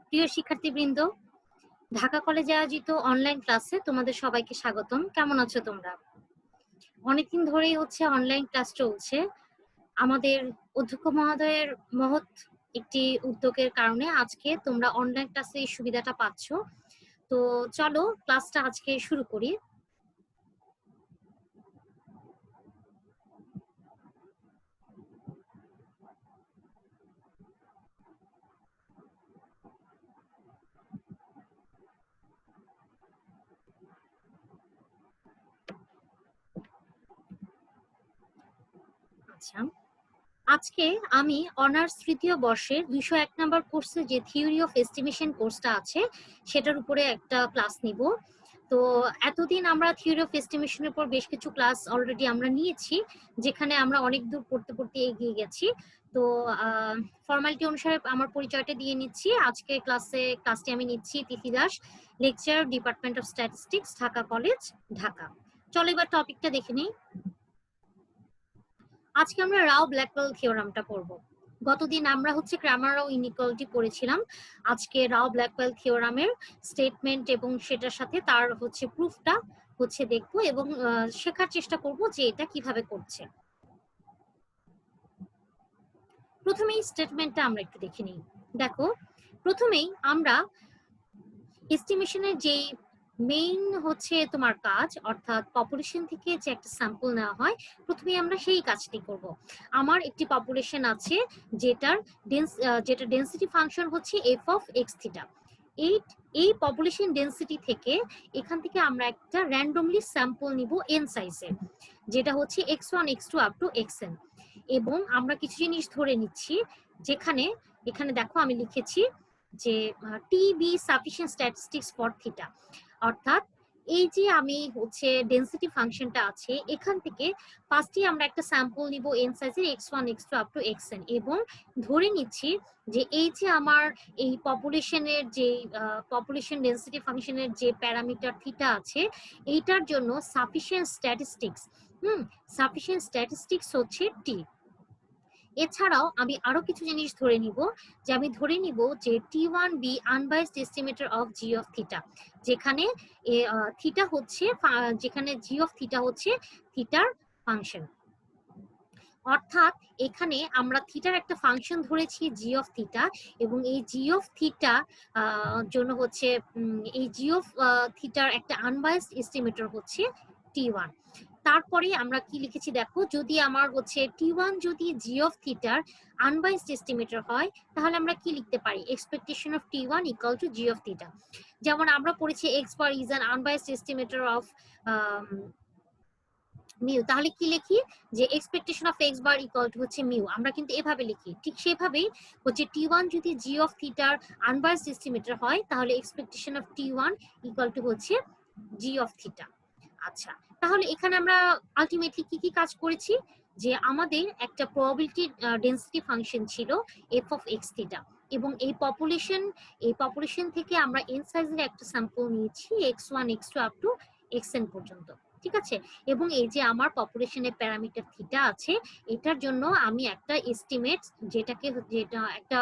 প্রিয় শিক্ষার্থীবৃন্দ, ঢাকা কলেজে আয়োজিত অনলাইন ক্লাসে তোমাদের সবাইকে স্বাগতম। কেমন আছো তোমরা? অনেকদিন ধরেই অনলাইন ক্লাস চলছে। আমাদের অধ্যক্ষ মহোদয়ের মহৎ একটি উদ্যোগের কারণে আজকে তোমরা অনলাইন ক্লাসে এই সুবিধাটা পাচ্ছ। তো চলো ক্লাসটা আজকে শুরু করি। আচ্ছা, আজকে আমি অনার্স তৃতীয় বর্ষের 201 নম্বর কোর্সে যে থিওরি অফ এস্টিমেশন কোর্সটা আছে সেটার উপরে একটা ক্লাস নিব। তো এতদিন আমরা থিওরি অফ এস্টিমেশনের উপর বেশ কিছু ক্লাস অলরেডি আমরা নিয়েছি, যেখানে আমরা অনেক দূর পড়তে পড়তে এগিয়ে গেছি। তো ফর্মালিটি অনুসারে আমার পরিচয়টা দিয়ে নিচ্ছি। আজকে ক্লাসটি আমি নিচ্ছি Tithi Das, lecturer, department of statistics, Dhaka college, Dhaka. চলো এবার টপিকটা দেখে নিই। আজকে আমরা রাও ব্ল্যাকওয়েল থিওরামটা পড়ব। গতদিন আমরা গ্রামার ও ইনইকুয়ালিটি পড়েছিলাম। আজকে রাও ব্ল্যাকওয়েল থিওরামের স্টেটমেন্ট এবং সেটার সাথে তার প্রুফটা দেখবো এবং শেখার চেষ্টা করব যে এটা কিভাবে করছে। প্রথমেই স্টেটমেন্টটা আমরা একটু দেখে নিই। দেখো, প্রথমেই আমরা এস্টিমেশনের যেই মেইন তোমার কাজ, অর্থাৎ পপুলেশন থেকে যে একটা স্যাম্পল নেওয়া হয়, প্রথমে আমরা সেই কাজটি করব। আমার একটি পপুলেশন আছে যেটার density function F of x theta. এই পপুলেশন ডেন্সিটি থেকে এখান থেকে আমরা একটা র্যান্ডমলি স্যাম্পল নিব এন সাইজের, যেটা x1 x2 up to xn, এবং আমরা কিছু জিনিস ধরে নিচ্ছি। এখানে দেখো আমি লিখেছি যে T be sufficient statistics for theta, অর্থাৎ এই যে আমি ডেন্সিটি ফাংশনটা আছে এখান থেকে ফার্স্টে আমরা একটা স্যাম্পল নিব এন সাইজের x1 x2 up to xn, এবং ধরে নিচ্ছি যে এই যে আমার এই পপুলেশনের যে পপুলেশন ডেন্সিটি ফাংশনের যে প্যারামিটার থিটা আছে, এইটার জন্য সাফিসিয়েন্ট স্ট্যাটিস্টিক্স হচ্ছে টি। এছাড়াও আমি আরো কিছু জিনিস ধরে নিব, যে আমি ধরে নিব যে T1 be unbiased estimator of G of theta, যেখানে থিটা যেখানে জি অফ থিটা থিটার ফাংশন। অর্থাৎ এখানে আমরা থিটার একটা ফাংশন ধরেছি জি অফ থিটা, এবং এই জি অফ থিটা জন্য এই জি অফ থিটার একটা আনবায়াসড এস্টিমেটর T1। তারপরে আমরা কি লিখেছি দেখো, যদি আমার T1 যদি জি অফ থিটার আনবায়াসড এস্টিমেটর হয়, তাহলে আমরা কি লিখতে পারি, expectation of T1 equal to G of theta. যেমন আমরা পড়েছি x bar is an unbiased estimator of mu, তাহলে কি লিখি যে expectation of x bar equal to mu, আমরা কিন্তু এভাবে লিখি। ঠিক সেভাবেই T1 যদি জি অফ থিটার আনবায়াসড এস্টিমেটর হয়, তাহলে expectation of T1 equal to G of theta. আচ্ছা, তাহলে এখানে আমরা আলটিমেটলি কি কি কাজ করেছি, যে আমাদের একটা প্রবাবিলিটি ডেন্সিটি ফাংশন ছিল এফ অফ এক্স থিটা, এবং এই পপুলেশন থেকে আমরা এন সাইজের একটা স্যাম্পল নিয়েছি x1 x2 up to xn পর্যন্ত। ঠিক আছে, এবং এই যে আমার পপুলেশনের প্যারামিটার থিটা আছে, এটার জন্য আমি একটা এস্টিমেট যেটা একটা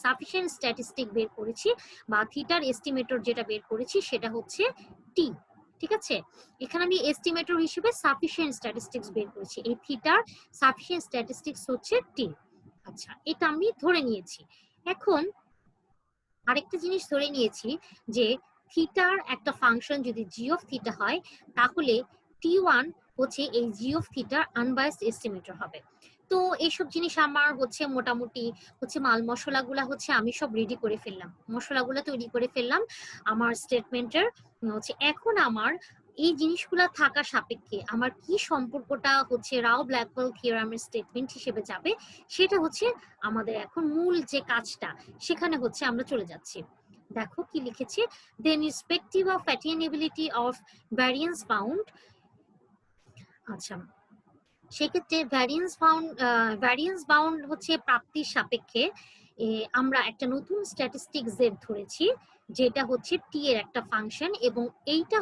সাফিসিয়েন্ট স্ট্যাটিস্টিক বের করেছি, বা থিটার এস্টিমেটর যেটা বের করেছি সেটা টি। ঠিক আছে, এখানে আমি এস্টিমেটর হিসেবে সাফিসিয়েন্ট স্ট্যাটিস্টিক্স বের করেছি, এই থিটার সাফিসিয়েন্ট স্ট্যাটিস্টিক্স টি। আচ্ছা, এটা আমি ধরে নিয়েছি। এখন আরেকটা জিনিস ধরে নিয়েছি, যে থিটার একটা ফাংশন যদি জি অফ থিটা হয়, তাহলে T1 এই জি অফ থিটার আনবায়াসড এস্টিমেটর হবে। তো এইসব জিনিস আমার মোটামুটি মাল মশলাগুলা আমি সব রেডি করে ফেললাম, মশলাগুলা তৈরি করে ফেললাম আমার স্টেটমেন্টের। এখন আমার এই জিনিসগুলা থাকা সাপেক্ষে আমার কি সম্পর্কটা রাও ব্ল্যাকওয়েল থিওরামের স্টেটমেন্ট হিসেবে যাবে, সেটা আমাদের এখন মূল যে কাজটা, সেখানে আমরা চলে যাচ্ছি। দেখো কি লিখেছি, then respective of attainability of variance bound. আচ্ছা, সেক্ষেত্রে ভ্যারিয়েন্স বাউন্ড প্রাপ্তির সাপেক্ষে আমরা একটা নতুন স্ট্যাটিস্টিক জেড ধরেছি, যেটা টি এর একটা ফাংশন, এবং এইটা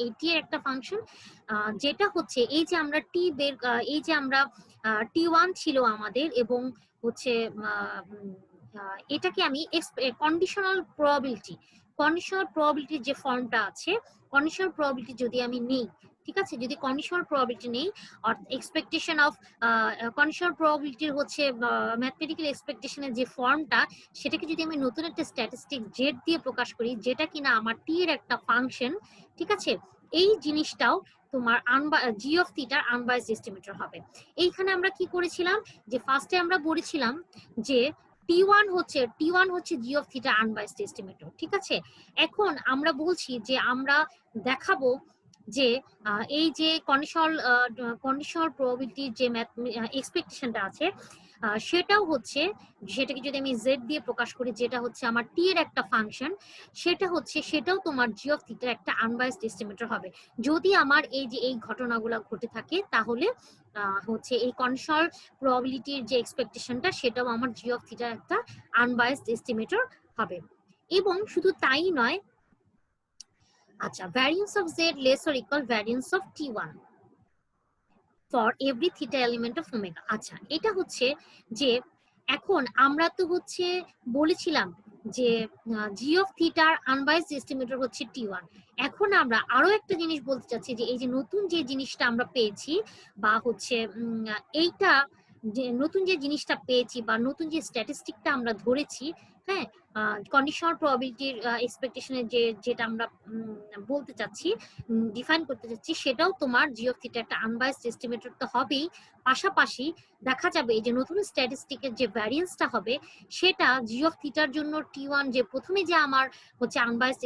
এই টি এর একটা ফাংশন, যেটা এই যে আমরা এই যে আমরা T1 ছিল আমাদের, এবং এটাকে আমি কন্ডিশনাল প্রবাবিলিটির যে ফর্মটা আছে, কন্ডিশনাল প্রবাবিলিটি যদি আমি নেই, ঠিক আছে, যদি কন্ডিশনাল প্রবাবিলিটি নেই, অর্থাৎ এক্সপেকটেশন অফ কন্ডিশনাল প্রবাবিলিটির হচ্ছে ম্যাথমেটিক্যাল এক্সপেকটেশনের যে ফর্মটা, সেটাকে যদি আমি নতুন একটা স্ট্যাটিস্টিক জেড দিয়ে প্রকাশ করি, যেটা কিনা আমার টি এর একটা ফাংশন, ঠিক আছে, এই জিনিসটাও তোমার জি অফ থিটার আনবায়াসড এস্টিমেটর হবে। এইখানে আমরা কি করেছিলাম, যে ফার্স্টে আমরা বলেছিলাম যে টি ওয়ান হচ্ছে G of theta unbiased estimator, ঠিক আছে। এখন আমরা বলছি যে আমরা দেখাবো যে এই যে কন্ডিশনাল প্রবাবিলিটির যে এক্সপেকটেশনটা আছে, সেটাকে যদি আমি জেড দিয়ে প্রকাশ করি, যেটা হচ্ছে আমার টি এর একটা ফাংশন, সেটাও তোমার জি অফ থিটার একটা আনবায়াসড এস্টিমেটর হবে। যদি আমার এই ঘটনাগুলো ঘটে থাকে, তাহলে হচ্ছে এই কন্ডিশনাল প্রবাবিলিটির যে এক্সপেকটেশনটা, সেটাও আমার জি অফ থিটার একটা আনবায়াসড এস্টিমেটর হবে। এবং শুধু তাই নয়, আচ্ছা, variance of Z less or equal variance of T one for every theta element of omega. আচ্ছা, এটা হচ্ছে যে এখন আমরা তো হচ্ছে বলেছিলাম যে জি অফ থিটার আনবায়াসড এস্টিমেটর হচ্ছে টি ওয়ান। এখন আমরা আরো একটা জিনিস বলতে চাচ্ছি, যে এই যে নতুন যে জিনিসটা আমরা পেয়েছি, বা হচ্ছে এইটা যে নতুন যে জিনিসটা পেয়েছি, বা নতুন যে স্ট্যাটিস্টিকটা আমরা ধরেছি, হ্যাঁ, কন্ডিশনাল প্রবাবিলিটির এক্সপেকটেশনের যেটা আমরা বলতে চাচ্ছি, ডিফাইন করতে চাচ্ছি, সেটাও তোমার জি অফ থিটা একটা আনবায়াসড এস্টিমেটর তো হবেই। পাশাপাশি দেখা যাবে এই যে নতুন স্ট্যাটিস্টিকের যে ভ্যারিয়েন্সটা হবে, সেটা জি অফ থিটার জন্য টি ওয়ান, যে প্রথমে যে আমার হচ্ছে আনবায়াসড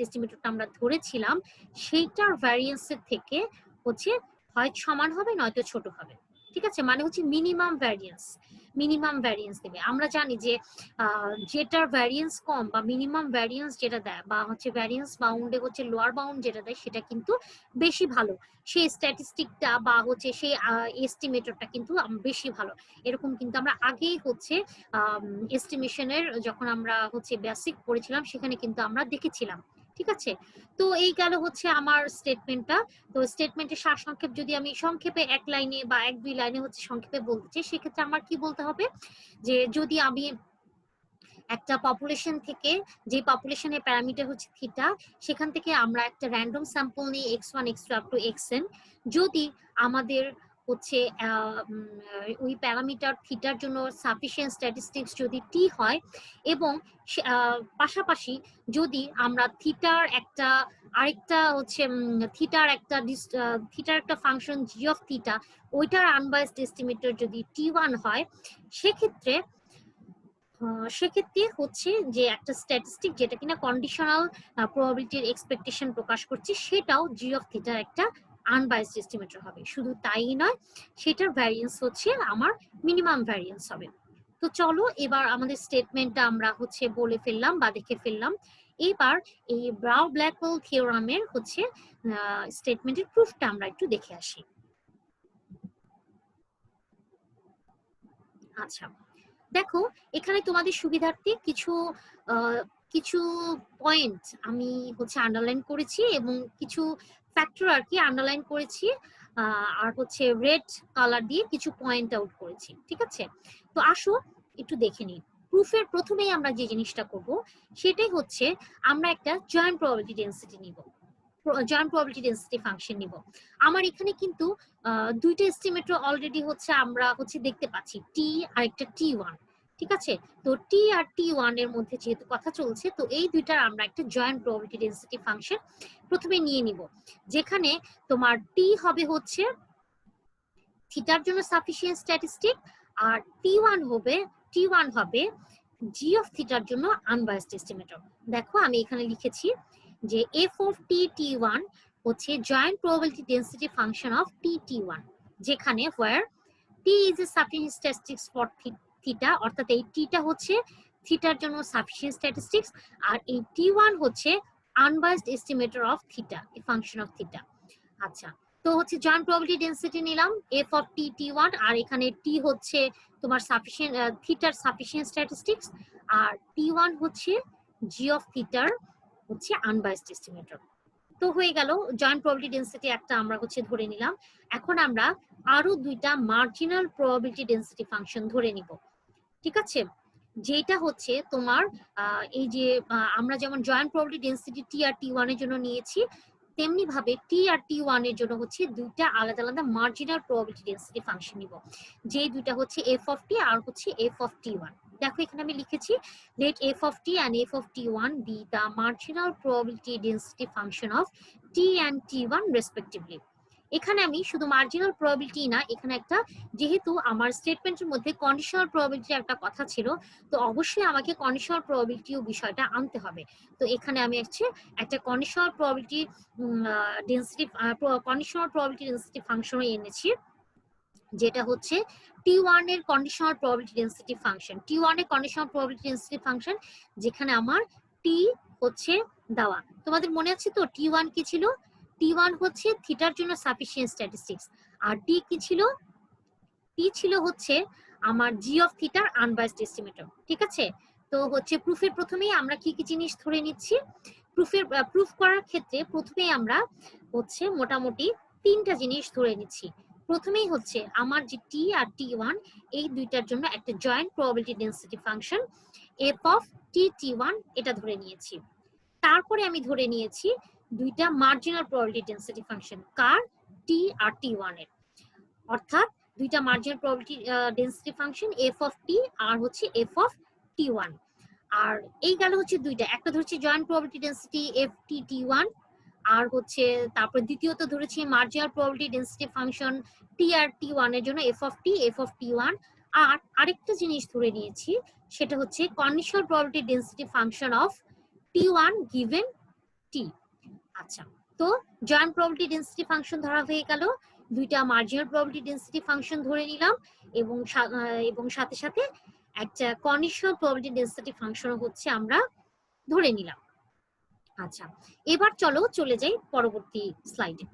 এস্টিমেটরটা আমরা ধরেছিলাম, সেইটার ভ্যারিয়েন্সের থেকে হচ্ছে হয় সমান হবে, নয়তো ছোট হবে, ঠিক আছে। মানে হচ্ছে মিনিমাম ভ্যারিয়েন্স দেবে। আমরা জানি যে যেটার ভ্যারিয়েন্স কম, বা মিনিমাম ভ্যারিয়েন্স যেটা দেয়, বা হচ্ছে ভ্যারিয়েন্স বাউন্ডে হচ্ছে লোয়ার বাউন্ড যেটা দেয়, সেটা কিন্তু বেশি ভালো। সেই স্ট্যাটিস্টিকটা বা হচ্ছে সেই এস্টিমেটরটা কিন্তু বেশি ভালো। এরকম কিন্তু আমরা আগেই হচ্ছে এস্টিমেশনের, যখন আমরা হচ্ছে বেসিক পড়েছিলাম, সেখানে কিন্তু আমরা দেখেছিলাম, ঠিক আছে। তো এই গেল হচ্ছে আমার স্টেটমেন্টটা। তো স্টেটমেন্টের সারসংক্ষেপ যদি আমি সংক্ষেপে এক লাইনে বা এক দুই লাইনে হচ্ছে সংক্ষেপে বলতে চাই, সেক্ষেত্রে আমার কি বলতে হবে, যে যদি আমি একটা পপুলেশন থেকে, যে পপুলেশনের প্যারামিটার হচ্ছে থিটা, সেখান থেকে আমরা একটা র্যান্ডম স্যাম্পল নিই x1 x2 up to xn, যদি আমাদের হচ্ছে ওই প্যারামিটার থিটার জন্য সাফিসিয়েন্ট স্ট্যাটিস্টিক্স যদি টি হয়, এবং পাশাপাশি যদি আমরা আরেকটা হচ্ছে থিটার একটা ফাংশন জি অফ থিটা, ওইটার আনবায়াসড এস্টিমেটর যদি টি ওয়ান হয়, সেক্ষেত্রে হচ্ছে যে একটা স্ট্যাটিস্টিক যেটা কিনা কন্ডিশনাল প্রবাবিলিটির এক্সপেকটেশন প্রকাশ করছে, সেটাও জি অফ থিটার একটা আনবায়াসড এস্টিমেটর হবে। শুধু তাই নয়, সেটার ভ্যারিয়েন্স হচ্ছে আমার মিনিমাম ভ্যারিয়েন্স হবে। তো চলো, এবার আমাদের স্টেটমেন্টটা আমরা হচ্ছে বলে ফেললাম বা দেখে ফেললাম। এবার এই ব্রাউ-ব্ল্যাকওয়েল থিওরামের হচ্ছে স্টেটমেন্টের প্রুফটা আমরা একটু দেখে আসি। আচ্ছা, দেখো, এখানে তোমাদের সুবিধার্থে কিছু পয়েন্ট আমি হচ্ছে আন্ডারলাইন করেছি, এবং কিছু ফ্যাক্টর আর কি আন্ডারলাইন করেছি, আর হচ্ছে রেড কালার দিয়ে কিছু পয়েন্ট আউট করেছি, ঠিক আছে। তো আসো একটু দেখে নিই। প্রুফের প্রথমেই আমরা যে জিনিসটা করব, সেটাই হচ্ছে আমরা একটা জয়েন্ট প্রবাবিলিটি ডেন্সিটি নিব, জয়েন্ট প্রবাবিলিটি ডেন্সিটি ফাংশন নিব। আমার এখানে কিন্তু দুইটা এস্টিমেটর অলরেডি হচ্ছে আমরা হচ্ছে দেখতে পাচ্ছি, টি আর একটা টি ওয়ান, ঠিক আছে। তো টি আর টি ওয়ান এর মধ্যে যেহেতু কথা চলছে, তো এই দুইটার আমরা একটা জয়েন্ট প্রবাবিলিটি ডেন্সিটি ফাংশন প্রথমে নিয়ে নিব, যেখানে তোমার টি হবে হচ্ছে থিটার জন্য সাফিসিয়েন্ট স্ট্যাটিস্টিক, আর টি ওয়ান হবে জি অফ থিটার জন্য আনবায়াসড এস্টিমেটর। দেখো, আমি এখানে লিখেছি যে F of T T one হচ্ছে joint probability density function of T T one, যেখানে where t is a sufficient statistics for theta, অর্থাৎ এই টিটা হচ্ছে থিটার জন্য সাফিসিয়েন্ট স্ট্যাটিস্টিক্স, আর এই টি ওয়ান হচ্ছে unbiased estimator of theta, a function of theta. আচ্ছা, তো হচ্ছে জয়েন্ট প্রবাবিলিটি ডেন্সিটি নিলাম F of T T one, আর এখানে টি হচ্ছে তোমার সাফিসিয়েন্ট থিটার সাফিসিয়েন্ট স্ট্যাটিস্টিক্স, আর টি ওয়ান হচ্ছে জি অফ থিটার হচ্ছে আনবায়াসড এস্টিমেটর। তো হয়ে গেল জয়েন্ট প্রবাবিলিটি ডেন্সিটি একটা আমরা হচ্ছে ধরে নিলাম। এখন আমরা আরো দুইটা মার্জিনাল প্রবাবিলিটি ডেন্সিটি ফাংশন ধরে নিব। ঠিক আছে, যেটা হচ্ছে তোমার এই যে আমরা যেমন জয়েন্ট প্রবাবিলিটি ডেন্সিটি টি আর টি ওয়ান এর জন্য নিয়েছি, তেমনি ভাবে টি আর টি ওয়ান এর জন্য হচ্ছে দুইটা আলাদা আলাদা মার্জিনাল প্রবাবিলিটি ডেন্সিটি ফাংশন নিব, যে দুইটা হচ্ছে এফ অফ টি আর হচ্ছে এফ অফ টি ওয়ান। দেখো এখানে আমি লিখেছি let f of t and f of t1 be the marginal probability density function of t and t1 respectively। এখানে আমি শুধু মার্জিনাল প্রবাবিলিটি না, এখানে একটা, যেহেতু আমার স্টেটমেন্টের মধ্যে কন্ডিশনাল প্রবাবিলিটির একটা কথা ছিল, তো অবশ্যই আমাকে কন্ডিশনাল প্রবাবিলিটিও বিষয়টা আনতে হবে। তো এখানে আমি একটা conditional probability density conditional probability density ফাংশনও এনেছি, যেটা হচ্ছে T1 এর conditional probability density function. T1 এর কন্ডিশনাল প্রবাবিলিটি ডেন্সিটি ফাংশন, যেখানে আমার T হচ্ছে দেওয়া। তোমাদের মনে আছে তো T1 কি ছিল? T1 হচ্ছে থিটার জন্য সাফিসিয়েন্ট স্ট্যাটিস্টিক্স, আর T কি ছিল? T ছিল হচ্ছে আমার জি অফ থিটার আনবায়াসড এস্টিমেটর। ঠিক আছে, তো হচ্ছে প্রুফের প্রথমেই আমরা কি কি জিনিস ধরে নিচ্ছি। প্রুফ করার ক্ষেত্রে প্রথমেই আমরা হচ্ছে মোটামুটি তিনটা জিনিস ধরে নিচ্ছি। প্রথমেই হচ্ছে আমার যে টি আর টি ওয়ান, এই দুইটার জন্য একটা joint probability density function F of T T one, এটা ধরে নিয়েছি। তারপরে আমি ধরে নিয়েছি দুইটা মার্জিনাল প্রবাবিলিটি ডেন্সিটি ফাংশন, কার? টি আর টি ওয়ান এর, অর্থাৎ দুইটা marginal probability density function F of T আর হচ্ছে এফ অফ টি ওয়ান। আর এই গেল হচ্ছে দুইটা, একটা ধরছি joint probability density F T T one, আর হচ্ছে তারপর দ্বিতীয়ত ধরেছি মার্জিনাল প্রবাবিলিটি ডেন্সিটি ফাংশন টি আর টি ওয়ান এর জন্য এফ অফ টি ওয়ান। আর আরেকটা জিনিস ধরে নিয়েছি, সেটা হচ্ছে conditional probability density function of T one given T. আচ্ছা, তো জয়েন্ট প্রবাবিলিটি ডেন্সিটি ফাংশন ধরা হয়ে গেল, দুইটা মার্জিনাল প্রবাবিলিটি ডেন্সিটি ফাংশন ধরে নিলাম, এবং সাথে সাথে একটা কন্ডিশনাল প্রবাবিলিটি ডেন্সিটি ফাংশন হচ্ছে আমরা ধরে নিলাম। আচ্ছা, এবার চলে যাই পরবর্তী স্লাইডে।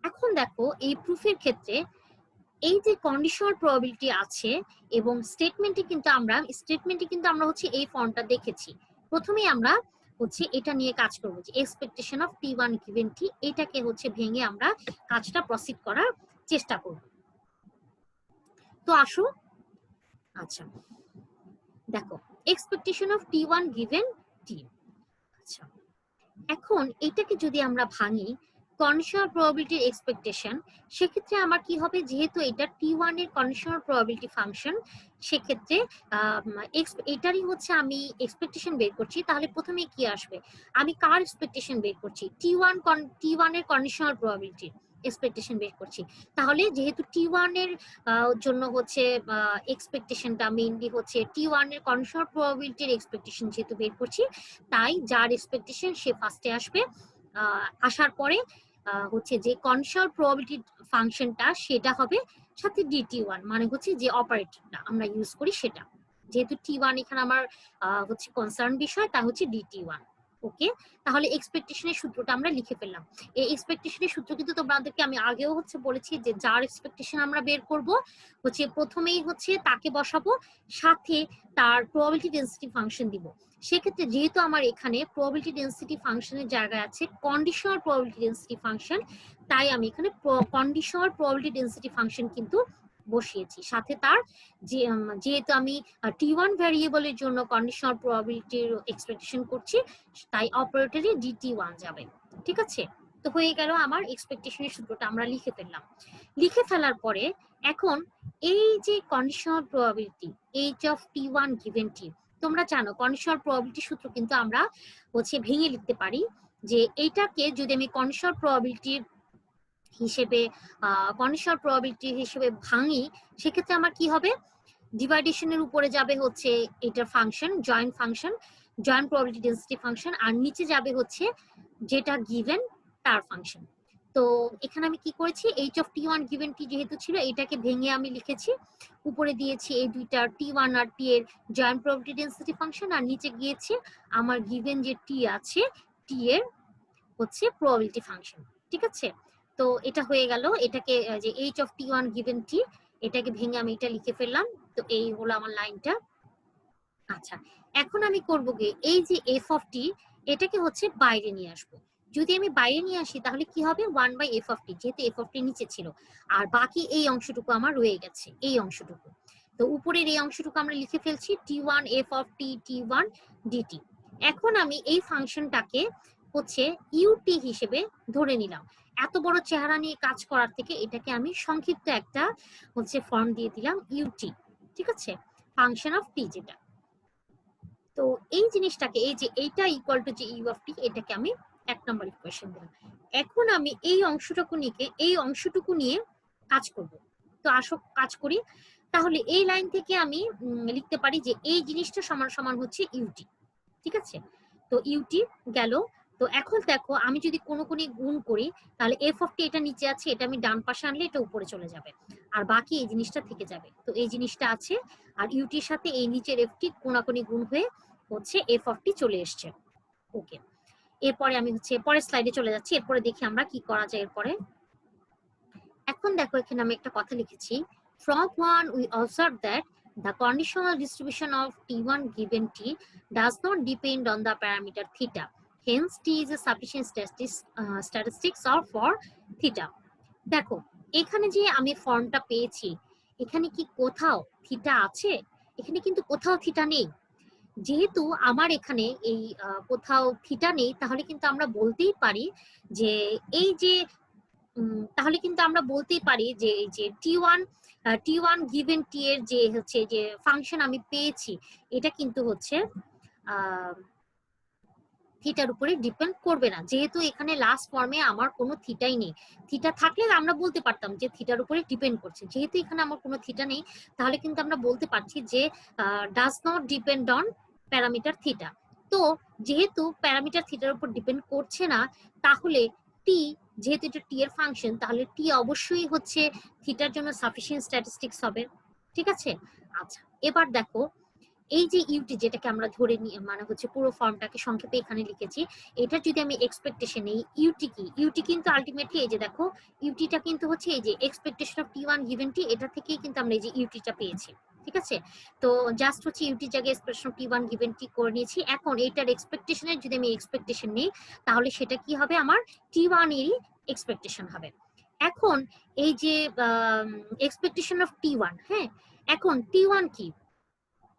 এখন দেখো এই প্রুফের ক্ষেত্রে এই যে কন্ডিশনাল প্রবাবিলিটি আছে এবং স্টেটমেন্টে কিন্তু আমরা হচ্ছে এই ফর্মটা দেখেছি। প্রথমেই আমরা হচ্ছে এটা নিয়ে কাজ করব, যে expectation of T one given T, এটাকে হচ্ছে ভেঙে আমরা কাজটা প্রসিড করার চেষ্টা করব। তো আসো, আচ্ছা দেখো expectation of T one given T. আচ্ছা, এখন এটাকে যদি আমরা ভাঙি কন্ডিশনাল প্রবাবিলিটি এক্সপেকটেশন, সেক্ষেত্রে আমার কি হবে, যেহেতু এটা টি1 এর কন্ডিশনাল প্রবাবিলিটি ফাংশন, সেক্ষেত্রে এটারই হচ্ছে আমি এক্সপেকটেশন বের করছি, তাহলে প্রথমে কি আসবে, আমি কার এক্সপেকটেশন বের করছি? টি1 এর কন্ডিশনাল প্রবাবিলিটি এক্সপেকটেশন বের করছি। তাহলে যেহেতু টি1 এর জন্য হচ্ছে এক্সপেকটেশনটা মেইনলি হচ্ছে টি1 এর কন্ডিশনাল প্রবাবিলিটির এক্সপেকটেশন যেহেতু বের করছি, তাই যার এক্সপেকটেশন সে ফার্স্টে আসবে। আসার পরে হচ্ছে যে কন্ডিশনাল প্রবাবিলিটি ফাংশনটা সেটা হবে সাথে ডিটি1, মানে হচ্ছে যে অপারেটরটা আমরা ইউজ করি সেটা, যেহেতু টি1 এখানে আমার হচ্ছে কনসার্ন বিষয়, তা হচ্ছে ডিটি1। ওকে, তাহলে এক্সপেকটেশনের সূত্রটা আমরা লিখে ফেললাম। এই এক্সপেকটেশনের সূত্র কিন্তু তোমাদেরকে আমি আগেও হচ্ছে বলেছি, যে যার এক্সপেকটেশন আমরা বের করব হচ্ছে প্রথমেই হচ্ছে তাকে বসাবো, সাথে তার প্রবাবিলিটি ডেন্সিটি ফাংশন দিব। সেক্ষেত্রে যেহেতু আমার এখানে প্রবাবিলিটি ডেন্সিটি ফাংশনের জায়গায় আছে কন্ডিশনাল প্রবাবিলিটি ডেন্সিটি ফাংশন, তাই আমি এখানে কন্ডিশনাল প্রবাবিলিটি ডেন্সিটি ফাংশন কিন্তু বসিয়েছি। সাথে তার যেহেতু আমি টি1 ভ্যারিয়েবলের জন্য কন্ডিশনাল প্রবাবিলিটির এক্সপেকটেশন করছি, তাই অপারেটরে ডিটি1 যাবে। ঠিক আছে, তো হয়ে গেল আমার এক্সপেকটেশনের সূত্রটা আমরা লিখে ফেললাম। লিখে ফেলার পরে এখন এই যে conditional probability H of T one given T, তোমরা জানো কন্ডিশনাল প্রবাবিলিটি সূত্র কিন্তু আমরা হচ্ছে ভেঙে লিখতে পারি, যে এইটাকে যদি আমি কন্ডিশনাল প্রবাবিলিটি হিসেবে ভাঙি, সেক্ষেত্রে আমার কি হবে, ডিভাইডেশনের উপরে যাবে হচ্ছে এটার function, joint probability density function, আর নিচে যাবে হচ্ছে যেটা গিভেন তার ফাংশন। তো এখানে আমি কি করেছি, H of T one given T যেহেতু ছিল, এটাকে ভেঙে আমি লিখেছি, উপরে দিয়েছি এই দুইটা টি1 আর টি এর জয়েন্ট প্রবাবিলিটি ডেন্সিটি ফাংশন, আর নিচে গিয়েছে আমার গিভেন যে টি আছে টি এর হচ্ছে প্রবাবিলিটি ফাংশন। ঠিক আছে, তো এটা হয়ে গেল, এটাকে যে H of T one given T, এটাকে ভেঙে আমি এটা লিখে ফেললাম। তো এই হলো আমার লাইনটা। আচ্ছা, এখন আমি করব কি, এই যে এফ অফ টি, এটাকে হচ্ছে বাইরে নিয়ে আসবো। যদি আমি বাইরে নিয়ে আসি তাহলে কি হবে, 1/f অফ টি, যেহেতু এফ অফ টি নিচে ছিল, আর বাকি এই অংশটুকু আমার রয়ে গেছে, এই অংশটুকু। তো উপরের এই অংশটুকু আমরা লিখে ফেলছি t1 f of t t1 dt। এখন আমি এই ফাংশনটাকে হচ্ছে ut হিসেবে ধরে নিলাম। এত বড় চেহারা নিয়ে কাজ করার থেকে এটাকে আমি সংক্ষিপ্ত একটা হচ্ছে ফর্ম দিয়ে দিলাম ut, ঠিক আছে, ফাংশন অফ টি যেটা। তো এই জিনিসটাকে এই যে এইটা ইকুয়াল টু যে ইউ অফ টি, এটাকে আমি 1 নম্বর ইকুয়েশন দিলাম। এখন আমি এই অংশটুকু নিয়ে কাজ করব। তো আসো কাজ করি। তাহলে এই লাইন থেকে আমি লিখতে পারি যে এই জিনিসটা সমান সমান হচ্ছে ইউটি, ঠিক আছে। তো ইউটি গেল। তো এখন দেখো আমি যদি কোনো গুণ করি তাহলে এফ অফ টি এটা নিচে আছে, এটা আমি ডান পাশে আনলে এটা উপরে চলে যাবে, আর বাকি এই জিনিসটা থেকে যাবে। তো এই জিনিসটা আছে, আর ইউটির সাথে এই নিচের এফ টি কোনাকুনি গুণ হয়ে হচ্ছে এফ অফ টি চলে এসছে। ওকে, এরপরে আমি হচ্ছে পরের স্লাইডে চলে যাচ্ছি। এরপরে দেখি আমরা কি করা যায় এরপরে। এখন দেখো এখানে আমি একটা কথা লিখেছি, from one we observe that the conditional distribution of t1 given t does not depend on the parameter theta, hence t is a sufficient statistics of for theta। দেখো এখানে যে আমি ফর্মটা পেয়েছি, এখানে কি কোথাও থিটা আছে? এখানে কিন্তু কোথাও থিটা নেই। যেহেতু আমার এখানে এই কোথাও থিটা নেই, তাহলে কিন্তু আমরা বলতেই পারি যে এই যে তাহলে কিন্তু আমরা বলতেই পারি যে এই যে টি ওয়ান গিভেন টি এর যে হচ্ছে যে ফাংশন আমি পেয়েছি, এটা কিন্তু হচ্ছে থিটার উপরে ডিপেন্ড করবে না, যেহেতু এখানে লাস্ট ফর্মে আমার কোনো থিটাই নেই। থিটা থাকলে আমরা বলতে পারতাম যে থিটার উপরে ডিপেন্ড করছে, যেহেতু এখানে আমার কোনো থিটা নেই, তাহলে কিন্তু আমরা বলতে পারছি যে does not depend on parameter theta. তো যেহেতু প্যারামিটার থিটার উপর ডিপেন্ড করছে না, তাহলে টি, যেহেতু এটা টি এর ফাংশন, তাহলে টি অবশ্যই হচ্ছে থিটার জন্য সাফিসিয়েন্ট স্ট্যাটিস্টিক্স হবে, ঠিক আছে। আচ্ছা, এবার দেখো এই যে ইউটি যেটাকে আমরা ধরে নিয়ে মানে হচ্ছে পুরো ফর্মটাকে সংক্ষেপে এখানে লিখেছি, এটা যদি আমি এক্সপেকটেশন নেই, ইউটি কি? ইউটি কিন্তু আলটিমেটলি এই যে দেখো ইউটিটা কিন্তু হচ্ছে এই যে এক্সপেকটেশন অফ টি1 গিভেন টি, এটা থেকেই কিন্তু আমরা এই যে ইউটিটা পেয়েছি, ঠিক আছে। তো জাস্ট হচ্ছে ইউটির জায়গায় এক্সপ্রেশন অফ টি1 গিভেন টি করে নিয়েছি। এখন এটার এক্সপেকটেশনের যদি আমি এক্সপেকটেশন নেই, তাহলে সেটা কি হবে? আমার টি1 এরই এক্সপেকটেশন হবে। এখন এই যে এক্সপেকটেশন অফ টি1, হ্যাঁ, এখন টি1 কি?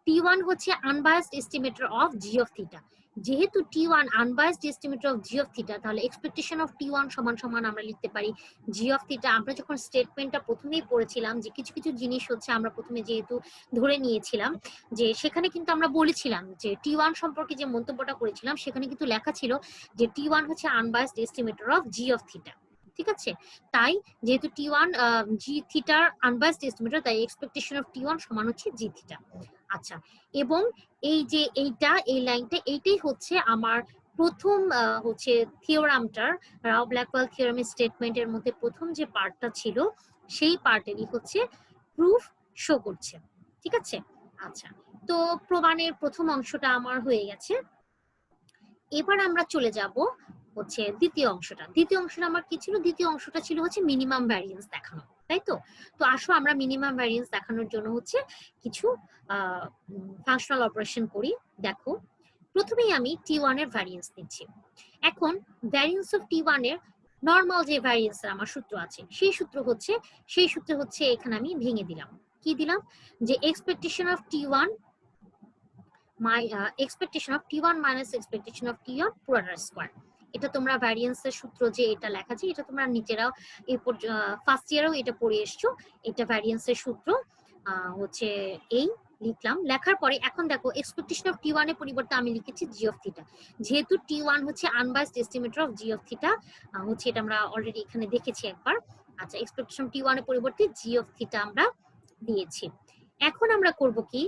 T1 হচ্ছে unbiased estimator of G of theta. যেহেতু T1 unbiased estimator of G of theta, তাহলে এক্সপেকটেশন অফ T1 সমান সমান আমরা লিখতে পারি জি অফ থিটা। আমরা যখন স্টেটমেন্টটা প্রথমেই পড়েছিলাম যে কিছু কিছু জিনিস হচ্ছে আমরা প্রথমে যেহেতু ধরে নিয়েছিলাম, যে সেখানে কিন্তু আমরা বলেছিলাম যে T1 সম্পর্কে যে মন্তব্যটা করেছিলাম, সেখানে কিন্তু লেখা ছিল যে T1 হচ্ছে unbiased estimator of G of theta, ঠিক আছে। তাই যেহেতু T1 জি থিটার আনবায়াসড এস্টিমেটর, তাই এক্সপেকটেশন অফ T1 সমান হচ্ছে জি থিটা। আচ্ছা, এবং এই যে এই লাইনটা, এইটাই হচ্ছে আমার প্রথম হচ্ছে থিওরামটার, রাও ব্ল্যাকওয়েল থিওরামের স্টেটমেন্টের মধ্যে প্রথম যে পার্টটা ছিল, সেই পার্টেরই হচ্ছে প্রুফ শো করছে, ঠিক আছে। আচ্ছা, তো প্রমাণের প্রথম অংশটা আমার হয়ে গেছে। এবার আমরা চলে যাব হচ্ছে দ্বিতীয় অংশটা। দ্বিতীয় অংশটা আমার কি ছিল? দ্বিতীয় অংশটা ছিল হচ্ছে মিনিমাম ভ্যারিয়েন্স দেখানো, তাই তো। তো আসো আমরা মিনিমাম ভ্যারিয়েন্স দেখানোর জন্য হচ্ছে কিছু ফাংশনাল অপারেশন করি। দেখো প্রথমেই আমি T1 এর ভ্যারিয়েন্স নিচ্ছি। এখন ভ্যারিয়েন্স অফ T1 এর নর্মাল যে ভ্যারিয়েন্স আমার সূত্র আছে, সেই সূত্রে হচ্ছে এখানে আমি ভেঙে দিলাম। কি দিলাম? যে expectation of T1 expectation of T1 minus expectation of T1 পুরোটার স্কয়ার। এটা তোমরা ভ্যারিয়েন্সের সূত্র যে এটা লেখা আছে, এটা তোমরা নিচেরাও এরপর ফার্স্ট ইয়ারেও এটা পড়ে এসছো। এটা ভ্যারিয়েন্সের সূত্র হচ্ছে এই লিখলাম। লেখার পরে এখন দেখো এক্সপেকটেশন অফ T1 এর পরিবর্তে আমি লিখেছি জি অফ থিটা। যেহেতু T1 হচ্ছে unbiased estimator of G of theta, হচ্ছে এটা আমরা অলরেডি এখানে দেখেছি একবার। আচ্ছা, এক্সপেকটেশন T1 এর পরিবর্তে জি অফ থিটা আমরা দিয়েছি। এখন আমরা করব কি,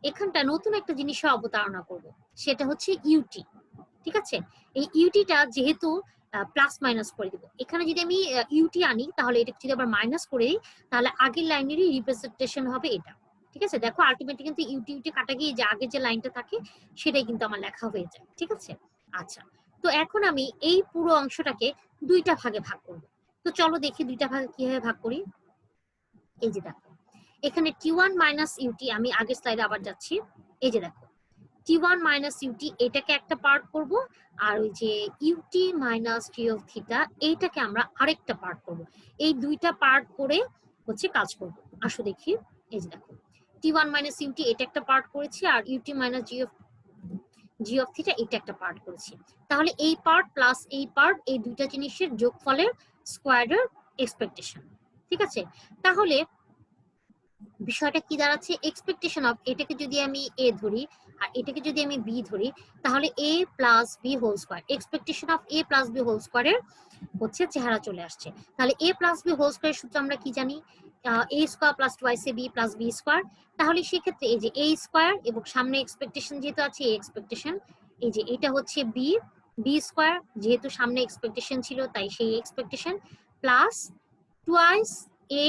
এখানটা নতুন একটা জিনিসের অবতারণা করব, সেটা হচ্ছে ইউটি, ঠিক আছে। এই ইউটিটা যেহেতু প্লাস মাইনাস করে দিব, এখানে যদি আমি ইউটি আনি, তাহলে এটা যদি আবার মাইনাস করে দিই, তাহলে আগের লাইনেরই রিপ্রেজেন্টেশন হবে এটা, ঠিক আছে। দেখো আলটিমেটলি কিন্তু ইউটি কাটা গিয়ে যে আগের যে লাইনটা থাকে সেটাই কিন্তু আমার লেখা হয়ে যায়, ঠিক আছে। আচ্ছা, তো এখন আমি এই পুরো অংশটাকে দুইটা ভাগে ভাগ করব। তো চলো দেখি দুইটা ভাগে কিভাবে ভাগ করি। এই যে দেখো এখানে T1 মাইনাস ইউটি, আমি আগের স্লাইডে আবার যাচ্ছি। এই যে দেখো T1 মাইনাস ইউটি, এটাকে একটা পার্ট করব, আর ওই যে UT minus T of theta, এইটাকে আমরা আরেকটা পার্ট করব। এই দুইটা পার্ট করে হচ্ছে কাজ করব। আসো দেখি। এই যে দেখো t1 মাইনাস ইউটি এটা একটা পার্ট করেছি, আর UT minus G of theta এটা একটা পার্ট করেছি। তাহলে এই পার্ট প্লাস এই পার্ট, এই দুইটা জিনিসের যোগফলের স্কোয়ারের এক্সপেকটেশন। ঠিক আছে, তাহলে বিষয়টা কি দাঁড়াচ্ছে, এক্সপেকটেশন অফ, এটাকে যদি আমি এ ধরি আর এটাকে যদি আমি বি ধরি, তাহলে A plus B whole square, expectation of A plus B whole স্কোয়ারের হচ্ছে চেহারা চলে আসছে। তাহলে A plus B whole square সূত্র আমরা কি জানি, A square plus twice A B plus B square. তাহলে সেক্ষেত্রে এই যে এ স্কোয়ার এবং সামনে এক্সপেকটেশন যেহেতু আছে এ এক্সপেকটেশন, এই যে এটা হচ্ছে বি, বি স্কোয়ার যেহেতু সামনে এক্সপেকটেশন ছিল তাই সেই expectation plus twice A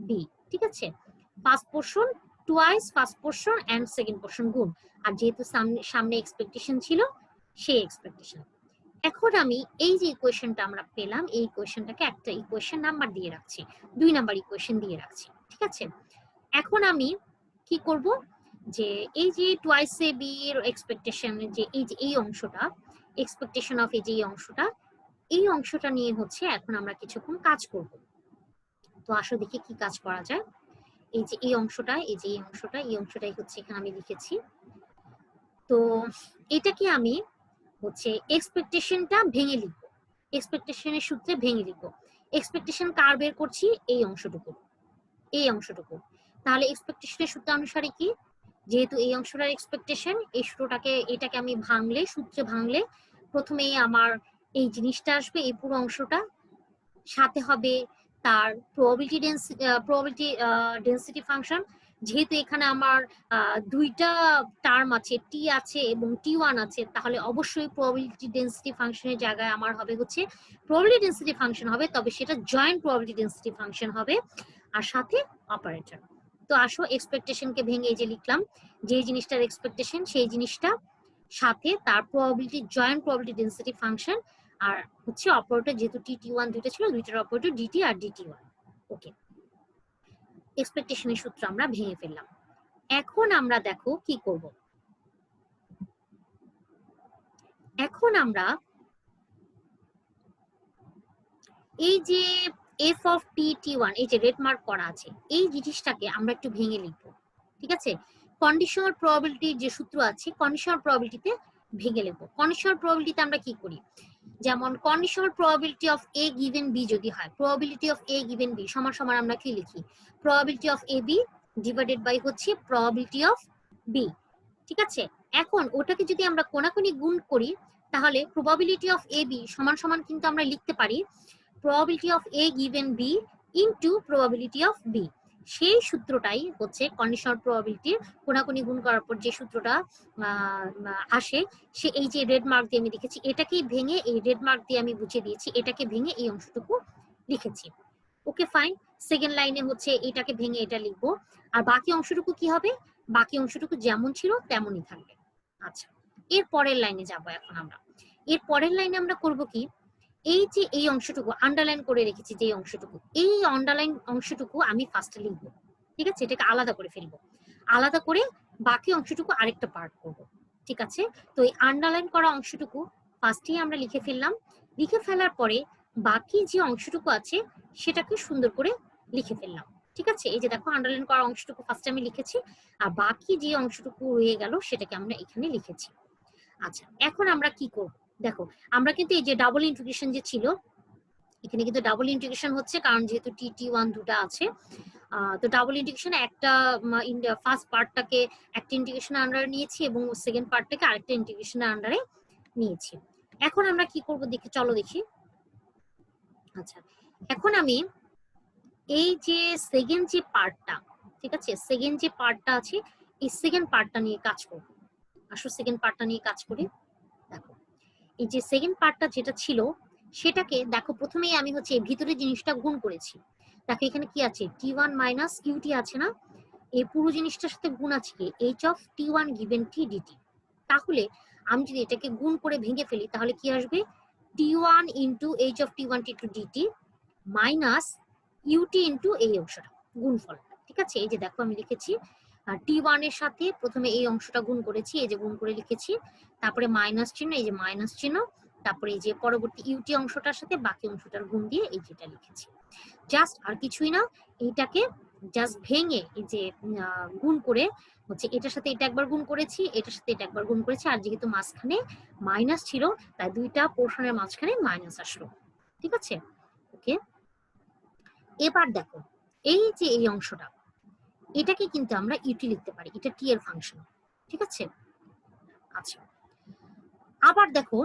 B. ঠিক আছে, first portion twice first portion and second portion গুণ, আর যেহেতু সামনে এক্সপেকটেশন ছিল সেই এক্সপেকটেশন। এখন আমি এই যে ইকুয়েশনটা আমরা পেলাম এই ইকুয়েশনটাকে একটা ইকুয়েশন নাম্বার দিয়ে রাখছি, 2 নাম্বার ইকুয়েশন দিয়ে রাখছি। ঠিক আছে, এখন আমি কি করব, যে এই যে টুয়াইস এ বি এর এক্সপেকটেশন, যে এই অংশটা এক্সপেকটেশন অফ এই অংশটা নিয়ে হচ্ছে এখন আমরা কিছুক্ষণ কাজ করব। তো আসো দেখি কি কাজ করা যায়। এই যে এই অংশটা, এই অংশটাই হচ্ছে এখানে আমি লিখেছি। তো এটাকে আমি হচ্ছে এক্সপেকটেশনটা ভেঙে লিখবো, এক্সপেকটেশনের সূত্রে ভেঙে লিখবো। এক্সপেকটেশন কার বের করছি, এই অংশটুকু। তাহলে এক্সপেকটেশনের সূত্র অনুসারে কি, যেহেতু এই অংশটার এক্সপেকটেশন, এই এটাকে আমি সূত্রে ভাঙলে প্রথমেই আমার এই জিনিসটা আসবে, এই পুরো অংশটা, সাথে হবে তার প্রবাবিলিটি ডেন্সিটি ফাংশন। যেহেতু এখানে আমার দুইটা টার্ম আছে, টি আছে এবং টি1 আছে, তাহলে অবশ্যই প্রবাবিলিটি ডেন্সিটি ফাংশনের জায়গায় আমার হবে হচ্ছে প্রবাবিলিটি ডেন্সিটি ফাংশন হবে, তবে সেটা জয়েন্ট প্রবাবিলিটি ডেন্সিটি ফাংশন হবে আর সাথে অপারেটর। তো আসো এক্সপেকটেশনকে ভেঙে এই যে লিখলাম, যে জিনিসটার এক্সপেকটেশন সেই জিনিসটা সাথে তার probability joint probability density function, আর হচ্ছে অপারেটর যেহেতু টি1 দুইটা ছিল, দুইটার অপারেটর ডিটি আর ডিটি1। ওকে, এক্সপেকটেশনের সূত্র আমরা ভেঙে ফেললাম। এখন আমরা দেখো কি করব, এখন আমরা এই যে এফ অফ টি1 এই যে রেড মার্ক করা আছে এই জিনিসটাকে আমরা একটু ভেঙে লিখব। ঠিক আছে, কন্ডিশনাল প্রবাবিলিটির যে সূত্র আছে কন্ডিশনাল প্রবাবিলিটিতে ভেঙে লিখব। কন্ডিশনাল প্রবাবিলিটিতে আমরা কি করি, যেমন conditional probability of A given B যদি হয়, probability of A given B সমান সমান আমরা কি লিখি, probability of A B divided by হচ্ছে প্রবাবিলিটি অফ বি। ঠিক আছে, এখন ওটাকে যদি আমরা কোনাকুনি গুণ করি তাহলে প্রবাবিলিটি অফ এ বি সমান সমান কিন্তু আমরা লিখতে পারি probability of A given B into probability of B. সেই সূত্রটাই হচ্ছে কন্ডিশনাল প্রবাবিলিটির কোনাকুনি গুণ করার পর যে সূত্রটা আসে, সে এই যে রেড মার্ক দিয়ে আমি লিখেছি এটাকেই ভেঙে, এই রেড মার্ক দিয়ে আমি বুঝিয়ে দিয়েছি, এটাকে ভেঙে এই অংশটুকু লিখেছি। ওকে ফাইন, সেকেন্ড লাইনে হচ্ছে এটাকে ভেঙে এটা লিখবো, আর বাকি অংশটুকু কি হবে, বাকি অংশটুকু যেমন ছিল তেমনই থাকবে। আচ্ছা, এর পরের লাইনে যাব এখন আমরা। এর পরের লাইনে আমরা করব কি, এই যে এই অংশটুকু আন্ডারলাইন করে রেখেছি, যে অংশটুকু, এই আন্ডারলাইন অংশটুকু আমি ফার্স্টে লিখবো। ঠিক আছে, এটাকে আলাদা করে ফেলবো, আলাদা করে বাকি অংশটুকু আরেকটা পার্ট করব। ঠিক আছে, তো এই আন্ডারলাইন করা অংশটুকু ফার্স্টেই আমরা লিখে ফেললাম, লিখে ফেলার পরে বাকি যে অংশটুকু আছে সেটাকে সুন্দর করে লিখে ফেললাম। ঠিক আছে, এই যে দেখো আন্ডারলাইন করা অংশটুকু ফার্স্টে আমি লিখেছি, আর বাকি যে অংশটুকু রয়ে গেল সেটাকে আমরা এখানে লিখেছি। আচ্ছা, এখন আমরা কি করব, দেখো আমরা কিন্তু এই যে ডাবল ইন্টিগ্রেশন যে ছিল, এখানে কিন্তু ডাবল ইন্টিগ্রেশন হচ্ছে কারণ যেহেতু টি1 দুটো আছে, তো ডাবল ইন্টিগ্রেশন একটা ফার্স্ট পার্টটাকে একটা ইন্টিগ্রেশনের আন্ডারে নিয়েছি এবং সেকেন্ড পার্টটাকে আরেকটা ইন্টিগ্রেশনের আন্ডারে নিয়েছি। এখন আমরা কি করব দেখি, চলো দেখি। আচ্ছা, এখন আমি এই যে সেকেন্ড যে পার্টটা, ঠিক আছে, সেকেন্ড যে পার্টটা আছে এই সেকেন্ড পার্টটা নিয়ে কাজ করব। আসো সেকেন্ড পার্টটা নিয়ে কাজ করি। দেখো এই যে সেকেন্ড পার্টটা যেটা ছিল সেটাকে দেখো প্রথমেই আমি হচ্ছে ভিতরে জিনিসটা গুণ করেছি। দেখো এখানে কি আছে, টি1 মাইনাস ইউটি আছে না, এই পুরো জিনিসটার সাথে গুণ আছে কি H of T one given T DT. তাহলে আমি যদি এটাকে গুণ করে ভেঙে ফেলি তাহলে কি আসবে, T one into H of T one T two DT minus UT into এই অংশটা গুণফল। ঠিক আছে, এই যে দেখো আমি লিখেছি টি1 এর সাথে প্রথমে এই অংশটা গুণ করেছি, এই যে গুণ করে লিখেছি, তারপরে মাইনাস চিহ্ন, এই যে মাইনাস চিহ্ন, তারপরে এই যে পরবর্তী ইউটি অংশটার সাথে বাকি অংশটার গুণ দিয়ে এই যেটা লিখেছি। জাস্ট আর কিছুই না, এইটাকে জাস্ট ভেঙে এই যে গুণ করে হচ্ছে এটার সাথে এটা একবার গুণ করেছি, এটার সাথে এটা একবার গুণ করেছি, আর যেহেতু মাঝখানে মাইনাস ছিল তাই দুইটা পোর্শনের মাঝখানে মাইনাস আসলো। ঠিক আছে, ওকে। এবার দেখো এই যে এই অংশটা, এটাকে কিন্তু আমরা ইউটি লিখতে পারি, এটা টি এর ফাংশন। ঠিক আছে, আচ্ছা। আবার দেখো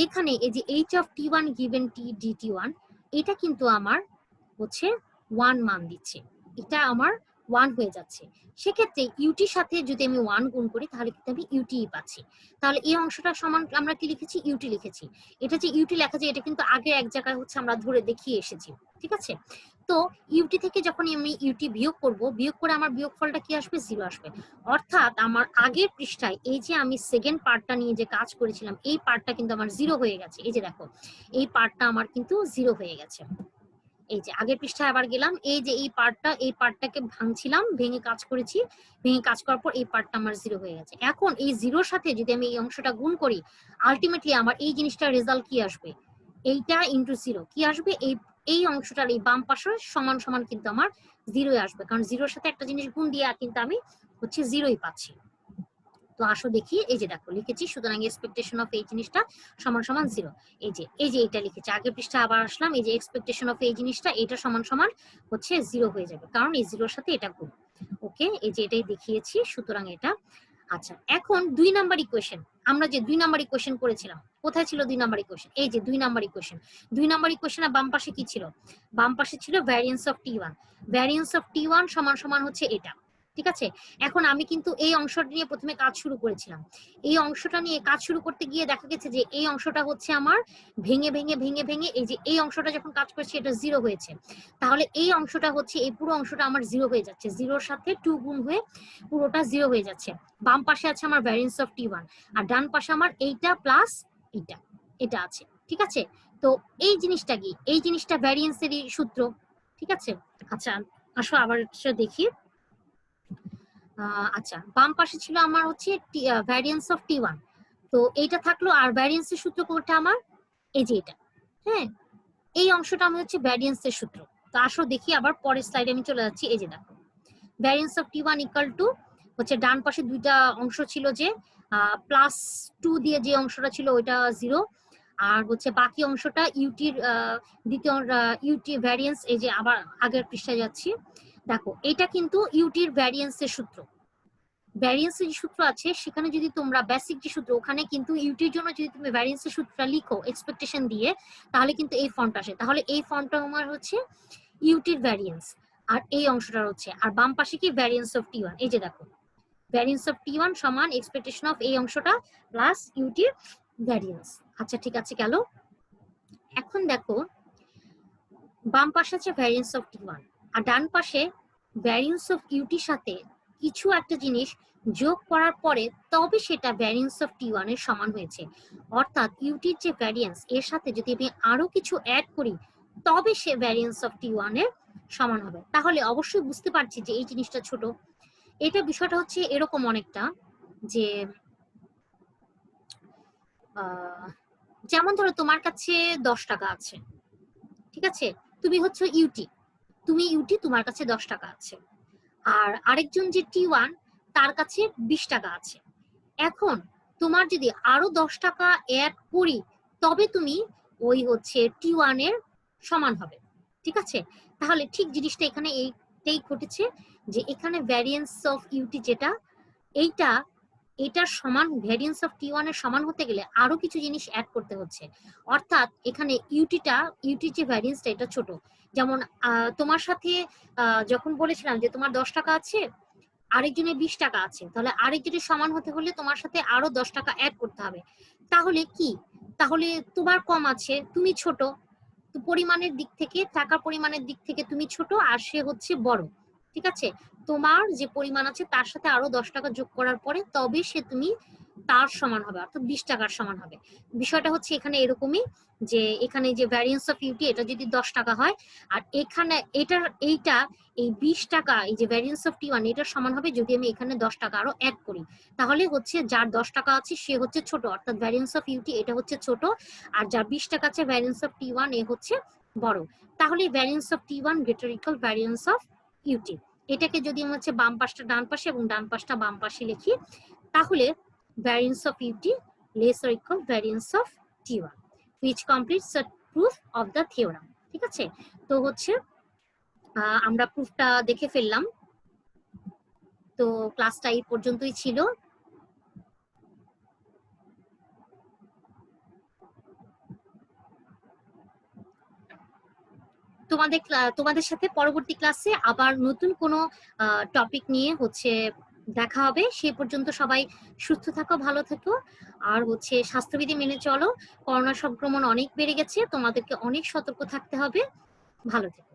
এখানে এই যে H of T one given T DT one, এটা কিন্তু আমার হচ্ছে 1 মান দিচ্ছে, এটা আমার 1 হয়ে যাচ্ছে। সেক্ষেত্রে ইউটির সাথে যদি আমি 1 গুণ করি তাহলে কিন্তু আমি ইউটি পাচ্ছি। তাহলে এই অংশটা সমান আমরা কি লিখেছি, ইউটি লিখেছি। এটা যে ইউটি লেখা যায় এটা কিন্তু আগে এক জায়গায় হচ্ছে আমরা ধরে দেখিয়ে এসেছি। ঠিক আছে, তো ইউটি থেকে যখন আমি ইউটি বিয়োগ করব, বিয়োগ করে আমার বিয়োগফলটা কি আসবে, 0 আসবে। অর্থাৎ আমার আগের পৃষ্ঠায় এই যে আমি সেকেন্ড পার্টটা নিয়ে যে কাজ করেছিলাম এই পার্টটা কিন্তু আমার 0 হয়ে গেছে। এই যে দেখো এই পার্টটা আমার কিন্তু 0 হয়ে গেছে। এই যে আগের পৃষ্ঠায় আবার গেলাম, এই যে এই পার্টটাকে ভাঙছিলাম, ভেঙে কাজ করেছি, ভেঙে কাজ করার পর এই পার্টটা আমার 0 হয়ে গেছে। এখন এই 0-র সাথে যদি আমি এই অংশটা গুণ করি, আলটিমেটলি আমার এই জিনিসটার রেজাল্ট কি আসবে, এইটা ইন্টু 0 কি আসবে, এই অংশটার এই বাম পাশে সমান সমান কিন্তু আমার 0 আসবে, কারণ 0-র সাথে একটা জিনিস গুণ দিয়ে কিন্তু আমি হচ্ছে 0-ই পাচ্ছি। তো আসো দেখি, এই যে দেখো লিখেছি, সুতরাং এক্সপেকটেশন অফ এই জিনিসটা সমান সমান 0। এই যে এটা লিখেছি, আগের পৃষ্ঠা আবার আসলাম, এই যে এক্সপেকটেশন অফ এই জিনিসটা এটা সমান সমান হচ্ছে 0 হয়ে যাবে, কারণ এই 0-র সাথে এটা গুণ। ওকে, এই যে এটাই দেখিয়েছি, সুতরাং এটা। আচ্ছা, এখন 2 নাম্বার ইকুয়েশন, আমরা যে 2 নাম্বার ইকুয়েশন করেছিলাম, কোথায় ছিল 2 নাম্বার ইকুয়েশন, এই যে 2 নাম্বার ইকুয়েশন। 2 নাম্বার ইকুয়েশনের বাম পাশে কি ছিল, বাম পাশে ছিল variance of T one. Variance of T one সমান সমান হচ্ছে এটা। ঠিক আছে, এখন আমি কিন্তু এই অংশটা নিয়ে প্রথমে কাজ শুরু করেছিলাম। এই অংশটা নিয়ে কাজ শুরু করতে গিয়ে দেখা গেছে যে এই অংশটা হচ্ছে আমার ভেঙে ভেঙে ভেঙে ভেঙে এই যে এই অংশটা যখন কাজ করছে এটা 0 হয়েছে। তাহলে এই অংশটা হচ্ছে, এই পুরো অংশটা আমার 0 হয়ে যাচ্ছে, 0-র সাথে 2 গুণ হয়ে পুরোটা 0 হয়ে যাচ্ছে। বাম পাশে আছে আমার ভ্যারিয়েন্স অফ টি ওয়ান, আর ডান পাশে আমার এইটা প্লাস এইটা, এটা আছে। ঠিক আছে, তো এই জিনিসটা কি, এই জিনিসটা ভ্যারিয়েন্সেরই সূত্র। ঠিক আছে, আচ্ছা আসো আবার দেখি। আচ্ছা, বাম পাশে ছিল আমার হচ্ছে ভ্যারিয়েন্স অফ টি ওয়ান, তো এইটা থাকলো, আর ভ্যারিয়েন্সের সূত্র কোনটা আমার, এই যে এটা। হ্যাঁ, এই অংশটা আমার হচ্ছে ভ্যারিয়েন্সের সূত্র। তো আসো দেখি আবার পরের স্লাইডে আমি চলে যাচ্ছি। এই যে দেখো variance of T one equal to হচ্ছে ডান পাশে দুইটা অংশ ছিল, যে +2 দিয়ে যে অংশটা ছিল ওইটা 0, আর হচ্ছে বাকি অংশটা ইউটির দ্বিতীয় ইউটি ভ্যারিয়েন্স। এই যে আবার আগের পৃষ্ঠায় যাচ্ছি, দেখো এটা কিন্তু ইউটির ভ্যারিয়েন্সের সূত্র। ভ্যারিয়েন্সের যে সূত্র আছে সেখানে যদি তোমরা বেসিক যে সূত্র, ওখানে কিন্তু ইউটির জন্য যদি তুমি ভ্যারিয়েন্সের সূত্রটা লিখো এক্সপেকটেশন দিয়ে, তাহলে কিন্তু এই ফন্ট আসে। তাহলে এই ফন্টটা আমার হচ্ছে ইউটির ভ্যারিয়েন্স, আর এই অংশটা হচ্ছে, আর বাম পাশে কি ভ্যারিয়েন্স অফ টি ওয়ান। এই যে দেখো ভ্যারিয়েন্স অফ টি ওয়ান সমান এক্সপেকটেশন অফ এই অংশটা প্লাস ইউটির ভ্যারিয়েন্স। আচ্ছা ঠিক আছে, গেল। এখন দেখো বাম পাশে আছে ভ্যারিয়েন্স অফ টি ওয়ান, আর ডান পাশে ভ্যারিয়েন্স অফ ইউটির সাথে কিছু একটা জিনিস যোগ করার পরে তবে সেটা ভ্যারিয়েন্স অফ টি ওয়ান এর সমান হয়েছে। অর্থাৎ ইউটির যে ভ্যারিয়েন্স এর সাথে যদি আমি আরো কিছু অ্যাড করি তবে সে ভ্যারিয়েন্স অফ টি ওয়ান এর সমান হবে। তাহলে অবশ্যই বুঝতে পারছি যে এই জিনিসটা ছোট। এটা বিষয়টা হচ্ছে এরকম অনেকটা, যে যেমন ধরো তোমার কাছে 10 টাকা আছে। ঠিক আছে, তুমি হচ্ছে ইউটি, তোমার কাছে 10 টাকা আছে, আর আরেকজন যে টি ওয়ান তার কাছে 20 টাকা আছে। এখন তোমার যদি আরো 10 টাকা অ্যাড করি তবে তুমি ওই হচ্ছে টি ওয়ান এর সমান হবে। ঠিক আছে, তাহলে ঠিক জিনিসটা এখানে এইটাই ঘটেছে, যে এখানে ভ্যারিয়েন্স অফ ইউটি যেটা, এইটা এটার সমান, ভ্যারিয়েন্স অফ টি ওয়ান এর সমান হতে গেলে আরো কিছু জিনিস অ্যাড করতে হচ্ছে। অর্থাৎ এখানে ইউটির যে ভ্যারিয়েন্সটা এটা ছোট। যেমন তোমার সাথে যখন বলেছিলাম যে তোমার 10 টাকা আছে, আরেকজনের 20 টাকা আছে, তাহলে আরেকজনের সমান হতে হলে তোমার সাথে আরো 10 টাকা অ্যাড করতে হবে। তাহলে কি, তাহলে তোমার কম আছে, তুমি ছোট, তো পরিমাণের দিক থেকে, টাকা পরিমাণের দিক থেকে তুমি ছোট আর সে হচ্ছে বড়। ঠিক আছে, তোমার যে পরিমাণ আছে তার সাথে আরো 10 টাকা যোগ করার পরে তবে সে তুমি তার সমান হবে, অর্থাৎ 20 টাকার সমান হবে। বিষয়টা হচ্ছে এখানে এরকমই, যে এখানে যে ভ্যারিয়েন্স অফ ইউটি এটা যদি 10 টাকা হয়, আর এখানে এই 20 টাকা, এই যে ভ্যারিয়েন্স অফ টি ওয়ান এটার সমান হবে যদি আমি এখানে 10 টাকা আরো অ্যাড করি। তাহলে হচ্ছে যার 10 টাকা আছে সে হচ্ছে ছোট, অর্থাৎ ভ্যারিয়েন্স অফ ইউটি এটা হচ্ছে ছোট, আর যার 20 টাকা আছে ভ্যারিয়েন্স অফ টি ওয়ান এ হচ্ছে বড়। তাহলে variance of T one greater equal variance of UT. এটাকে যদি আমি হচ্ছে বাম পাশটা ডান পাশে এবং ডান পাশটা বাম পাশে লিখি, তাহলে variance of UT less or equal variance of T one which completes the proof of the theorem। ঠিক আছে, তো হচ্ছে আমরা প্রুফটা দেখে ফেললাম। তো ক্লাসটা এই পর্যন্তই ছিল। তোমাদের সাথে পরবর্তী ক্লাসে আবার নতুন কোনো টপিক নিয়ে হচ্ছে দেখা হবে। সে পর্যন্ত সবাই সুস্থ থাকো, ভালো থেকো, আর হচ্ছে স্বাস্থ্যবিধি মেনে চলো। করোনা সংক্রমণ অনেক বেড়ে গেছে, তোমাদেরকে অনেক সতর্ক থাকতে হবে। ভালো থেকো।